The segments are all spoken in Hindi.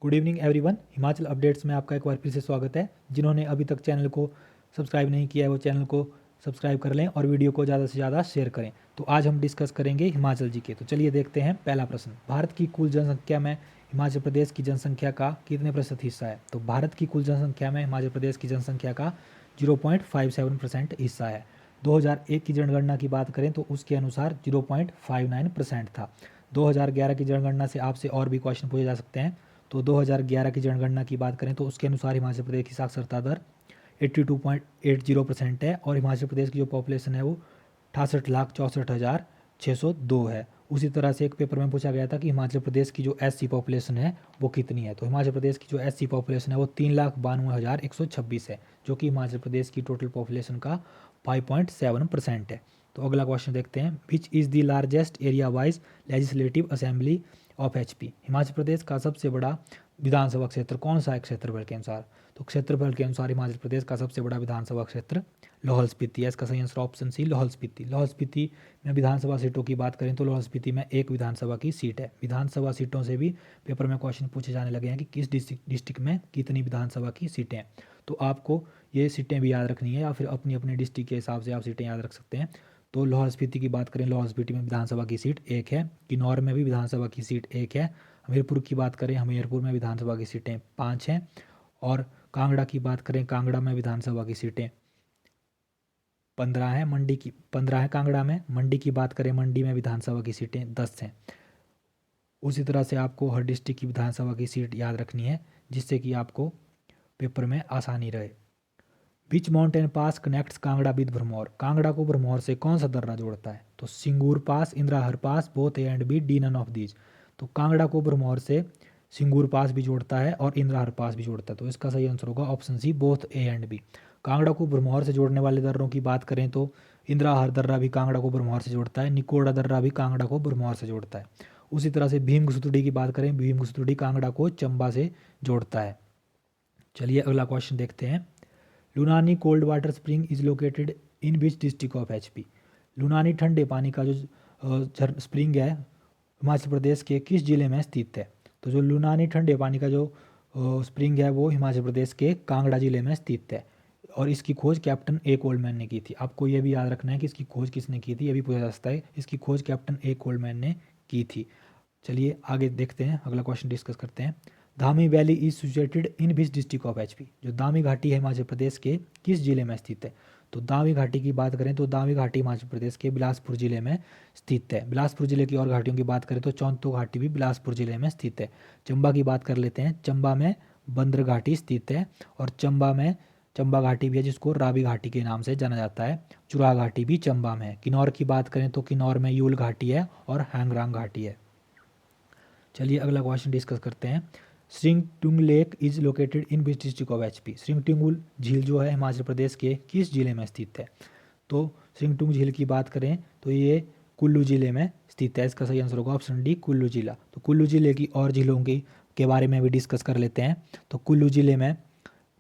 Good evening everyone. Himachal updates में आपका एक बार फिर से स्वागत है। जिन्होंने अभी तक चैनल को सब्सक्राइब नहीं किया है वो चैनल को सब्सक्राइब कर लें और वीडियो को ज़्यादा से ज़्यादा शेयर करें। तो आज हम डिस्कस करेंगे हिमाचल जी के। तो चलिए देखते हैं पहला प्रश्न, भारत की कुल जनसंख्या में हिमाचल प्रदेश की जनसंख्या का कितने प्रतिशत हिस्सा है। तो भारत की कुल जनसंख्या में हिमाचल प्रदेश की जनसंख्या का 0.57% हिस्सा है। 2001 की जनगणना की बात करें तो उसके अनुसार 0.59% था। 2011 की जनगणना से आपसे और भी क्वेश्चन पूछे जा सकते हैं। तो 2011 की जनगणना की बात करें तो उसके अनुसार हिमाचल प्रदेश की साक्षरता दर 82.80% है और हिमाचल प्रदेश की जो पॉपुलेशन है वो 68,64,602 है। उसी तरह से एक पेपर में पूछा गया था कि हिमाचल प्रदेश की जो एससी पॉपुलेशन है वो कितनी है। तो हिमाचल प्रदेश की जो एससी पॉपुलेशन है वो 3,92,126 है, जो कि हिमाचल प्रदेश की टोटल पॉपुलेशन का 5.7% है। तो अगला क्वेश्चन देखते हैं, which is the largest area wise legislative assembly of HP. Himachal Pradesh का सबसे बड़ा विधानसभा क्षेत्र कौन सा है क्षेत्रफल के अनुसार। तो क्षेत्रफल के अनुसार हिमाचल प्रदेश का सबसे बड़ा विधानसभा क्षेत्र लाहौल स्पीति है। इसका सही answer option C Lahaul Spiti. Lahaul Spiti में विधानसभा सीटों की बात करें तो लाहौल स्पीति में एक विधानसभा की सीट है। विधानसभा सीटों से भी पेपर में क्वेश्चन पूछे जाने लगे हैं कि किस डिस्ट्रिक्ट में कितनी विधानसभा की सीटें हैं। तो आपको ये सीटें भी याद रखनी है या फिर अपनी अपने डिस्ट्रिक्ट के हिसाब से आप सीटें याद रख सकते हैं। तो लाहौल स्पीति की बात करें, लाहौल स्पीति में विधानसभा की सीट एक है। किन्नौर में भी विधानसभा की सीट एक है। हमीरपुर की बात करें, हमीरपुर में विधानसभा की सीटें 5 हैं। और कांगड़ा की बात करें, कांगड़ा में विधानसभा की सीटें 15 हैं। मंडी की 15 है कांगड़ा में। मंडी की बात करें, मंडी में विधानसभा की सीटें 10 हैं। उसी तरह से आपको हर डिस्ट्रिक्ट की विधानसभा की सीट याद रखनी है जिससे कि आपको पेपर में आसानी रहे। Which mountain pass connects Kangra with Bharmour. Kangra को भरमौर से कौन सा दर्रा जोड़ता है। तो Singur pass, Indrahar pass, both A and B, D none of these. तो कांगड़ा को भरमौर से सिंगूर पास भी जोड़ता है और इंद्राहर पास भी जोड़ता है। तो इसका सही आंसर होगा option C, both A and B. Kangra को भरमौर से जोड़ने वाले दर्रों की बात करें तो इंद्राहर दर्रा भी कांगड़ा को भरमौर से जोड़ता है, निकोड़ा दर्रा भी कांगड़ा को भरमौर से जोड़ता है। उसी तरह से भीम घुसुतुड़ी की बात करें, भीम घुसुतुड़ी कांगड़ा को चंबा से जोड़ता है। चलिए अगला क्वेश्चन देखते हैं, Lunani cold water spring is located in which district of HP. Lunani ठंडे पानी का जो स्प्रिंग है हिमाचल प्रदेश के किस जिले में स्थित है। तो जो लुनानी ठंडे पानी का जो स्प्रिंग है वो हिमाचल प्रदेश के कांगड़ा जिले में स्थित है और इसकी खोज कैप्टन ए कोल्डमैन ने की थी। आपको ये भी याद रखना है कि इसकी खोज किसने की थी, ये भी पूछा जा सकता है। इसकी खोज कैप्टन ए कोल्डमैन ने की थी। चलिए आगे देखते हैं, अगला क्वेश्चन डिस्कस करते हैं, Dhami valley is situated in which district of HP. जो दामी घाटी है हिमाचल प्रदेश के किस जिले में स्थित है। तो दामी घाटी की बात करें तो दामी घाटी हिमाचल प्रदेश के बिलासपुर जिले में स्थित है। बिलासपुर जिले की और घाटियों की बात करें तो चौंतो घाटी भी बिलासपुर जिले में स्थित है। चंबा की बात कर लेते हैं, चंबा में बंदर घाटी स्थित है और चंबा में चंबा घाटी भी है जिसको रावी घाटी के नाम से जाना जाता है। चुराह घाटी भी चंबा में है। किन्नौर की बात करें तो किन्नौर में यूल घाटी है और हैंगरांग घाटी है। चलिए अगला क्वेश्चन डिस्कस करते हैं, Shringtung lake is located in which district of HP. Shringtung झील जो है हिमाचल प्रदेश के किस जिले में स्थित है। तो श्रिंगटुंग झील की बात करें तो ये कुल्लू जिले में स्थित है। इसका सही आंसर होगा ऑप्शन डी, कुल्लू जिला। तो कुल्लू जिले की और झीलों की के बारे में भी डिस्कस कर लेते हैं। तो कुल्लू जिले में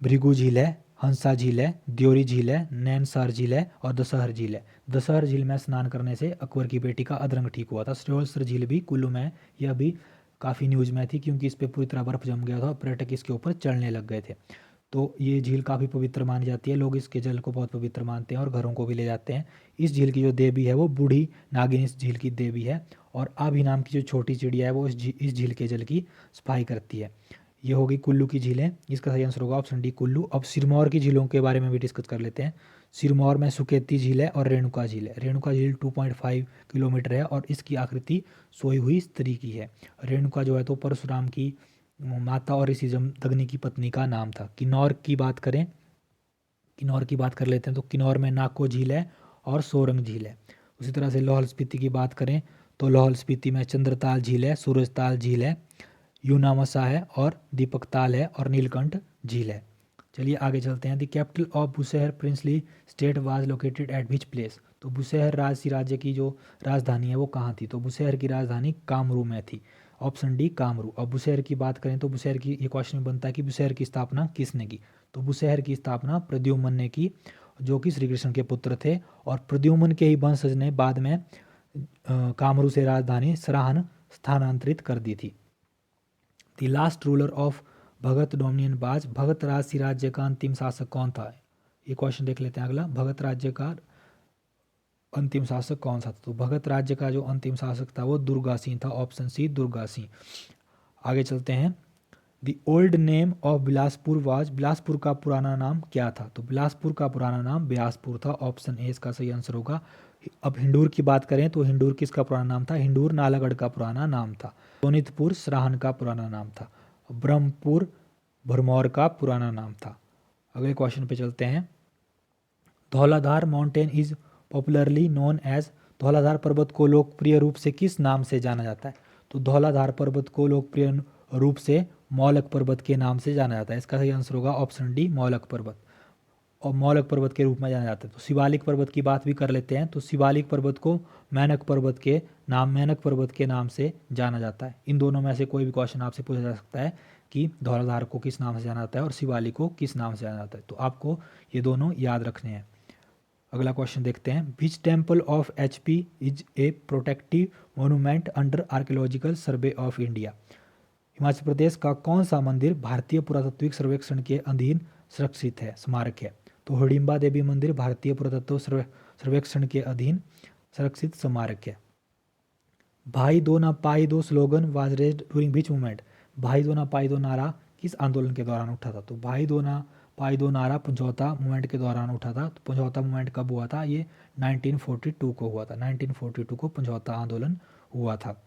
भृगु झील है, हंसा झील है, द्योरी झील है, नैनसर झील है और दशहर झील है। दशहर झील में स्नान करने से अकबर की बेटी का अधरंग ठीक हुआ था। श्रेयोसर झील भी कुल्लू में है। यह भी काफ़ी न्यूज़ में थी क्योंकि इस पर पूरी तरह बर्फ जम गया था, पर्यटक इसके ऊपर चढ़ने लग गए थे। तो ये झील काफ़ी पवित्र मानी जाती है, लोग इसके जल को बहुत पवित्र मानते हैं और घरों को भी ले जाते हैं। इस झील की जो देवी है वो बूढ़ी नागिन इस झील की देवी है और आभी नाम की जो छोटी चिड़िया है वो इस झील के जल की सफाई करती है। ये होगी कुल्लू की झीलें। इसका सही आंसर होगा ऑप्शन डी, कुल्लू। अब सिरमौर की झीलों के बारे में भी डिस्कस कर लेते हैं। सिरमौर में सुकेती झील है और रेणुका झील है। रेणुका झील 2.5 किलोमीटर है और इसकी आकृति सोई हुई स्त्री की है। रेणुका जो है तो परशुराम की माता और ऋषि जमदग्नि की पत्नी का नाम था। किन्नौर की बात करें, किन्नौर की बात कर लेते हैं तो किन्नौर में नाको झील है और सोरंग झील है। उसी तरह से लाहौल स्पीति की बात करें तो लाहौल स्पीति में चंद्रताल झील है, सूरजताल झील है, यूनामसा है और दीपक ताल है और नीलकंठ झील है। चलिए आगे चलते हैं, the capital of Bushahr princely state was located at which place. तो बुशहर राजसी राज्य की जो राजधानी है वो कहाँ थी। तो बुशहर की राजधानी कामरू में थी। Option D, Kamru. अब बुशहर की बात करें तो बुशहर की ये क्वेश्चन बनता है कि बुशहर की स्थापना किसने की। तो बुशहर की स्थापना प्रद्युम्न ने की जो कि श्री कृष्ण के पुत्र थे और प्रद्युम्न के ही वंशज ने बाद में कामरू से राजधानी सराहन स्थानांतरित कर दी थी। The last ruler of Bhagat dominion बाज, भगत राजसी राज्य का अंतिम शासक कौन था? ये क्वेश्चन देख लेते हैं अगला, भगत राज्य का अंतिम शासक कौन सा था? तो भगत राज्य का जो अंतिम शासक था वो दुर्गा सिंह था, ऑप्शन सी दुर्गा सिंह। आगे चलते हैं, the old name of Bilaspur was, Bilaspur का पुराना नाम क्या था? तो बिलासपुर का पुराना नाम बिलासपुर था, ऑप्शन ए इसका सही आंसर होगा। अब हिंडूर की बात करें तो हिंडूर किसका पुराना नाम था? हिंडूर नालागढ़ का पुराना नाम था। सोनितपुर सराहन का पुराना नाम था। ब्रह्मपुर भरमौर का पुराना नाम था। अगले क्वेश्चन पे चलते हैं, Dhauladhar mountain is popularly known as, Dhauladhar पर्वत को लोकप्रिय रूप से किस नाम से जाना जाता है? तो धौलाधार पर्वत को लोकप्रिय रूप से मौलक पर्वत के नाम से जाना जाता है। इसका सही आंसर होगा ऑप्शन डी मौलक पर्वत, और मौलक पर्वत के रूप में जाना जाता है। तो शिवालिक पर्वत की बात भी कर लेते हैं, तो शिवालिक पर्वत को मेनक पर्वत के नाम से जाना जाता है। इन दोनों में से कोई भी क्वेश्चन आपसे पूछा जा सकता है कि धौलाधार को किस नाम से जाना जाता है और शिवालिक को किस नाम से जाना जाता है, तो आपको ये दोनों याद रखने हैं। अगला क्वेश्चन देखते हैं, which temple of HP is a protective monument under Archaeological Survey of India, Himachal Pradesh का कौन सा मंदिर भारतीय पुरातत्विक सर्वेक्षण के अधीन सुरक्षित है, स्मारक है? तो हिडिंबा देवी मंदिर भारतीय पुरातत्व सर्वेक्षण के अधीन सुरक्षित स्मारक है। भाई दो ना पाई दो slogan was raised during which movement, भाई दो ना पाई दो नारा किस आंदोलन के दौरान उठा था? तो भाई दो ना पाई दो नारा समझौता मूवमेंट के दौरान उठा था। तो समझौता मूवमेंट कब हुआ था? ये 1942 को हुआ था, 1942 को समझौता आंदोलन हुआ था।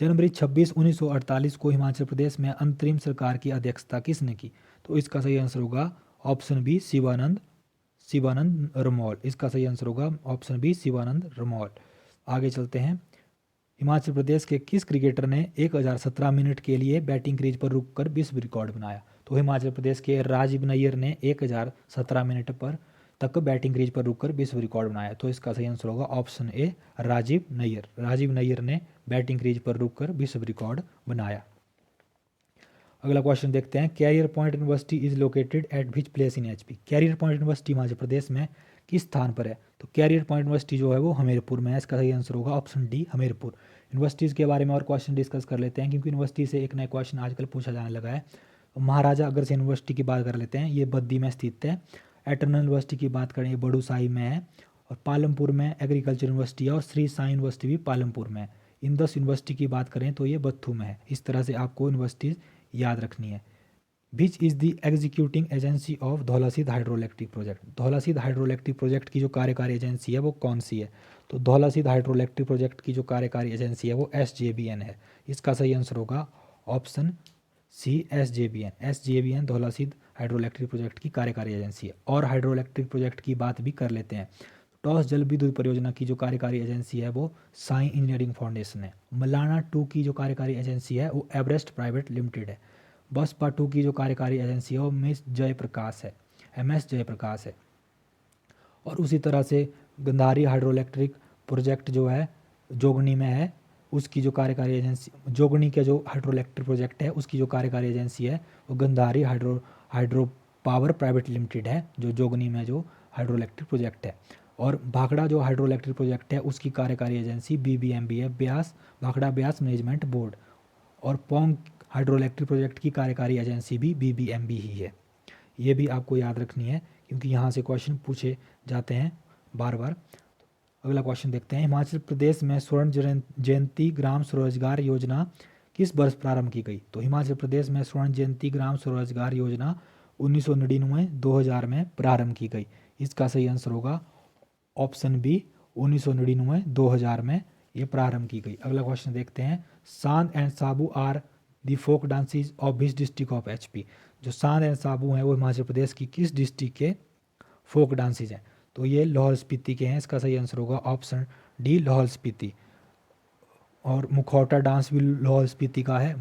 जनवरी 26, 1948 को हिमाचल प्रदेश में अंतरिम सरकार की अध्यक्षता किसने की? तो इसका सही आंसर होगा ऑप्शन बी शिवानंद रमौल। इसका सही आंसर होगा ऑप्शन बी शिवानंद रमौल। आगे चलते हैं, हिमाचल प्रदेश के किस क्रिकेटर ने 1017 मिनट के लिए बैटिंग क्रीज पर रुककर विश्व रिकॉर्ड बनाया? तो हिमाचल प्रदेश के राजीव नैयर ने 1017 मिनट पर तक बैटिंग क्रीज पर रुककर विश्व रिकॉर्ड बनाया। तो इसका सही आंसर होगा ऑप्शन ए राजीव नैयर ने बैटिंग क्रीज पर रुककर विश्व रिकॉर्ड बनाया। अगला क्वेश्चन देखते हैं, Career Point University is located at which place in HP, Career Point University Himachal Pradesh में किस स्थान पर है? तो कैरियर पॉइंट यूनिवर्सिटी जो है वो हमीरपुर में है। इसका सही आंसर होगा ऑप्शन डी हमीरपुर। यूनिवर्सिटीज़ के बारे में और क्वेश्चन डिस्कस कर लेते हैं, क्योंकि यूनिवर्सिटी से एक नया क्वेश्चन आजकल पूछा जाने लगा है। महाराजा अग्रसेन यूनिवर्सिटी की बात कर लेते हैं, ये बद्दी में स्थित है। एटर्नल यूनिवर्सिटी की बात करें, ये बड़ूसाही में है। और पालमपुर में एग्रीकल्चर यूनिवर्सिटी है, और श्री साई यूनिवर्सिटी भी पालमपुर में है। इंदस यूनिवर्सिटी की बात करें तो ये बत्थू में है। इस तरह से आपको यूनिवर्सिटीज़ याद रखनी है। विच is the executing agency of Dhaulasidh hydroelectric project, Dhaulasidh hydroelectric project की जो कार्यकारी एजेंसी है वो कौन सी है? तो धौलासिद्ध हाइड्रोइलेक्ट्रिक प्रोजेक्ट की जो कार्यकारी एजेंसी है वो SJVN है। इसका सही आंसर होगा option C SJVN Dhaulasidh hydroelectric project की कार्यकारी एजेंसी है। और हाइड्रोइलेक्ट्रिक प्रोजेक्ट की बात भी कर लेते हैं, टॉस जल विद्युत परियोजना की जो कार्यकारी एजेंसी है वो साई इंजीनियरिंग फाउंडेशन है। मलाना 2 की जो कार्यकारी एजेंसी है वो एवरेस्ट प्राइवेट लिमिटेड है। बसपा 2 की जो कार्यकारी एजेंसी है वो MS जयप्रकाश है। और उसी तरह से गंधारी हाइड्रोइलेक्ट्रिक प्रोजेक्ट जो है जोगनी में है, उसकी जो कार्यकारी एजेंसी, जोगनी के जो हाइड्रोइलेक्ट्रिक प्रोजेक्ट है उसकी जो कार्यकारी एजेंसी है वो Gandhari hydro power private limited है, जो जोगनी में जो हाइड्रोइलेक्ट्रिक प्रोजेक्ट है। और भाखड़ा जो हाइड्रोइलेक्ट्रिक प्रोजेक्ट है उसकी कार्यकारी एजेंसी BBMB है, भाखड़ा ब्यास मैनेजमेंट बोर्ड। और पोंग हाइड्रोइलेक्ट्रिक प्रोजेक्ट की कार्यकारी एजेंसी भी BBMB ही है। ये भी आपको याद रखनी है, क्योंकि यहाँ से क्वेश्चन पूछे जाते हैं बार बार। अगला क्वेश्चन देखते हैं, हिमाचल प्रदेश में स्वर्ण जयंती ग्राम स्वरोजगार योजना किस वर्ष प्रारंभ की गई? तो हिमाचल प्रदेश में स्वर्ण जयंती ग्राम स्वरोजगार योजना 1999-2000 में प्रारंभ की गई। इसका सही आंसर होगा ऑप्शन बी 1999-2000 में ये प्रारंभ की गई। अगला क्वेश्चन देखते हैं, Sand and Sabu are the folk dances of which district of HP, जो सांद एंड साबू हैं वो हिमाचल प्रदेश की किस डिस्ट्रिक्ट के फोक डांसेज हैं? तो ये लाहौल स्पीति के हैं। इसका सही आंसर होगा ऑप्शन डी लाहौल स्पीति। और मुखौटा डांस भी लाहौल स्पीति का है,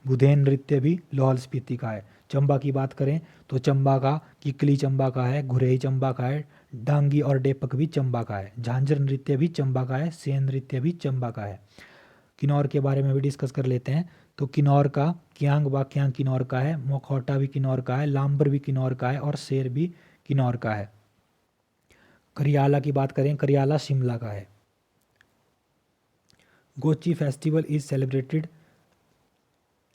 बुधेन नृत्य भी लाहौल स्पीति का है। चंबा की बात करें तो चंबा का किकली चंबा का है, घुरेही चंबा का है, डांगी और डेपक भी चंबा का है, झांझर नृत्य भी चंबा का है, सेन नृत्य भी चंबा का है। किन्नौर के बारे में भी डिस्कस कर लेते हैं, तो किन्नौर का कियांग बाक्यांग किन्नौर का है, मुखौटा भी किन्नौर का है, लांबर भी किन्नौर का है, और शेर भी किन्नौर का है। करियाला की बात करें, करियाला शिमला का है। Gochi festival is celebrated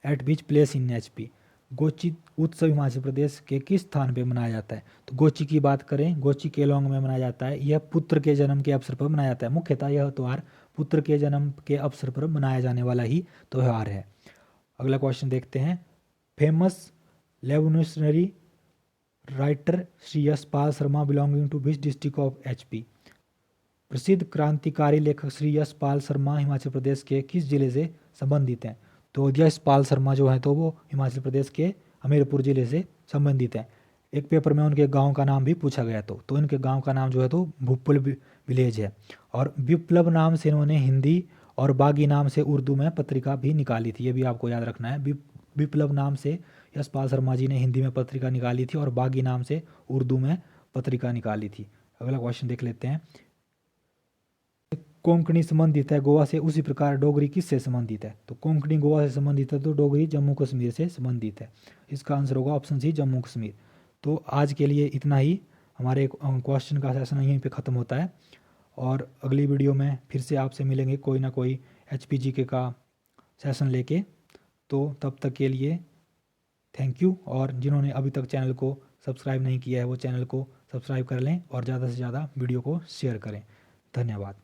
at which place in HP. Gochi उत्सव हिमाचल प्रदेश के किस स्थान पे मनाया जाता है? तो गोची की बात करें, गोची केलोंग में मनाया जाता है। यह पुत्र के जन्म के अवसर पर मनाया जाता है। मुख्यतः यह त्यौहार पुत्र के जन्म के अवसर पर मनाया जाने वाला ही त्यौहार है। अगला क्वेश्चन देखते हैं। Famous revolutionary writer Shri Yashpal Sharma belonging to which district of HP. प्रसिद्ध क्रांतिकारी लेखक श्री यशपाल शर्मा हिमाचल प्रदेश के किस जिले से संबंधित हैं? तो यशपाल शर्मा जो है तो वो हिमाचल प्रदेश के हमीरपुर जिले से संबंधित हैं। एक पेपर में उनके गांव का नाम भी पूछा गया तो इनके गांव का नाम जो है तो भुप्पुल विलेज है। और विप्लव नाम से इन्होंने हिंदी और बागी नाम से उर्दू में पत्रिका भी निकाली थी। ये भी आपको याद रखना है। विप्लव नाम से यशपाल शर्मा जी ने हिंदी में पत्रिका निकाली थी और बागी नाम से उर्दू में पत्रिका निकाली थी। अगला क्वेश्चन देख लेते हैं। कोंकणी संबंधित है गोवा से, उसी प्रकार डोगरी किससे संबंधित है? तो कोंकणी गोवा से संबंधित है तो डोगरी जम्मू कश्मीर से संबंधित है। इसका आंसर होगा ऑप्शन सी, जम्मू कश्मीर। तो आज के लिए इतना ही। हमारे क्वेश्चन का सेशन यहीं पे ख़त्म होता है और अगली वीडियो में फिर से आपसे मिलेंगे कोई ना कोई HPGK का सेशन लेके। तो तब तक के लिए थैंक यू। और जिन्होंने अभी तक चैनल को सब्सक्राइब नहीं किया है वो चैनल को सब्सक्राइब कर लें और ज़्यादा से ज़्यादा वीडियो को शेयर करें। धन्यवाद।